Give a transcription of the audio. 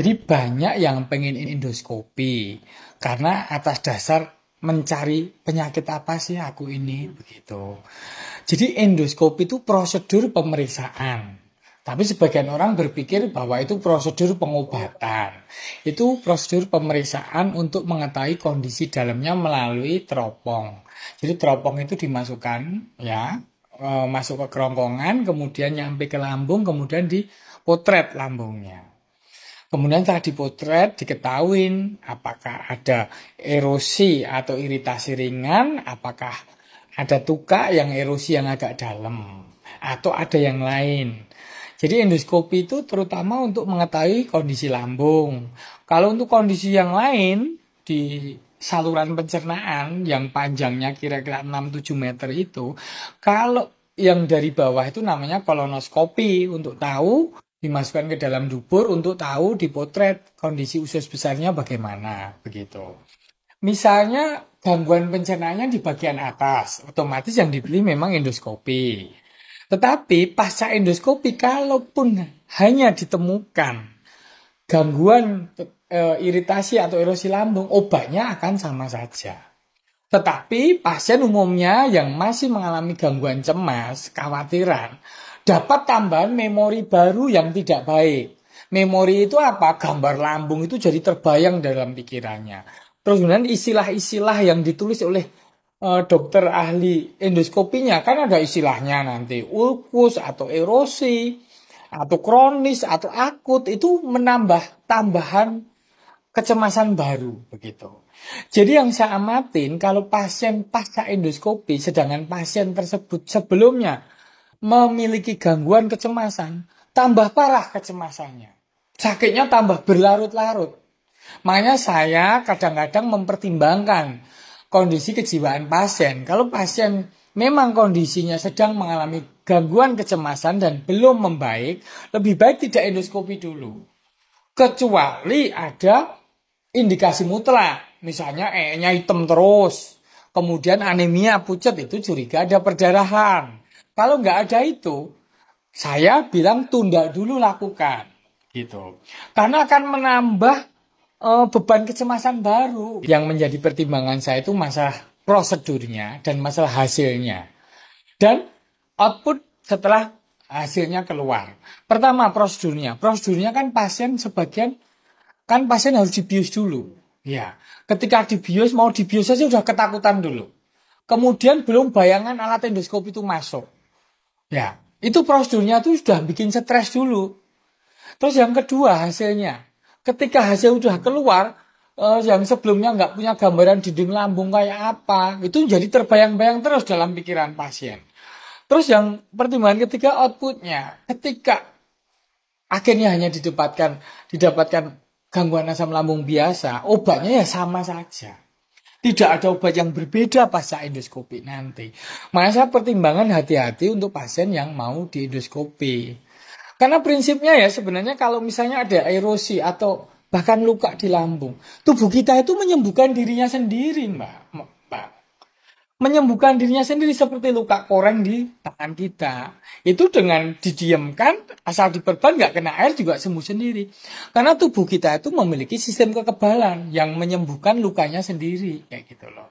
Jadi banyak yang pengen endoskopi karena atas dasar mencari penyakit apa sih aku ini begitu. Jadi endoskopi itu prosedur pemeriksaan. Tapi sebagian orang berpikir bahwa itu prosedur pengobatan. Itu prosedur pemeriksaan untuk mengetahui kondisi dalamnya melalui teropong. Jadi teropong itu dimasukkan ya, masuk ke kerongkongan, kemudian nyampe ke lambung, kemudian dipotret lambungnya. Kemudian setelah dipotret, diketahui apakah ada erosi atau iritasi ringan, apakah ada tuka yang erosi yang agak dalam, atau ada yang lain. Jadi endoskopi itu terutama untuk mengetahui kondisi lambung. Kalau untuk kondisi yang lain, di saluran pencernaan yang panjangnya kira-kira 6-7 meter itu, kalau yang dari bawah itu namanya kolonoskopi untuk tahu, dimasukkan ke dalam dubur untuk tahu dipotret kondisi usus besarnya bagaimana begitu. Misalnya gangguan pencernaannya di bagian atas, otomatis yang dipilih memang endoskopi. Tetapi pasca endoskopi kalaupun hanya ditemukan gangguan iritasi atau erosi lambung, obatnya akan sama saja. Tetapi pasien umumnya yang masih mengalami gangguan cemas, kekhawatiran, dapat tambahan memori baru yang tidak baik. Memori itu apa? Gambar lambung itu jadi terbayang dalam pikirannya. Terus kemudian istilah-istilah yang ditulis oleh dokter ahli endoskopinya, kan ada istilahnya nanti ulkus atau erosi atau kronis atau akut, itu menambah tambahan kecemasan baru begitu. Jadi yang saya amatin kalau pasien pasca endoskopi, sedangkan pasien tersebut sebelumnya memiliki gangguan kecemasan, tambah parah kecemasannya. Sakitnya tambah berlarut-larut. Makanya saya kadang-kadang mempertimbangkan kondisi kejiwaan pasien. Kalau pasien memang kondisinya sedang mengalami gangguan kecemasan dan belum membaik, lebih baik tidak endoskopi dulu. Kecuali ada indikasi mutlak. Misalnya E-nya hitam terus, kemudian anemia pucat, itu curiga ada perdarahan. Kalau nggak ada itu, saya bilang tunda dulu lakukan, gitu. Karena akan menambah beban kecemasan baru. Yang menjadi pertimbangan saya itu masalah prosedurnya dan masalah hasilnya. Dan output setelah hasilnya keluar. Pertama prosedurnya. Prosedurnya kan pasien sebagian, kan pasien harus dibius dulu. Ya, ketika dibius, mau dibius saja sudah ketakutan dulu. Kemudian belum bayangan alat endoskopi itu masuk. Ya, itu prosedurnya tuh sudah bikin stres dulu. Terus yang kedua hasilnya. Ketika hasil sudah keluar, yang sebelumnya nggak punya gambaran dinding lambung kayak apa, itu jadi terbayang-bayang terus dalam pikiran pasien. Terus yang pertimbangan ketiga outputnya. Ketika akhirnya hanya didapatkan gangguan asam lambung biasa, obatnya ya sama saja. Tidak ada obat yang berbeda pasca endoskopi nanti. Makanya saya pertimbangan hati-hati untuk pasien yang mau di endoskopi. Karena prinsipnya ya sebenarnya kalau misalnya ada erosi atau bahkan luka di lambung, tubuh kita itu menyembuhkan dirinya sendiri, Mbak. Menyembuhkan dirinya sendiri seperti luka koreng di tangan kita. Itu dengan didiamkan, asal diperban nggak kena air juga sembuh sendiri. Karena tubuh kita itu memiliki sistem kekebalan yang menyembuhkan lukanya sendiri, kayak gitu loh.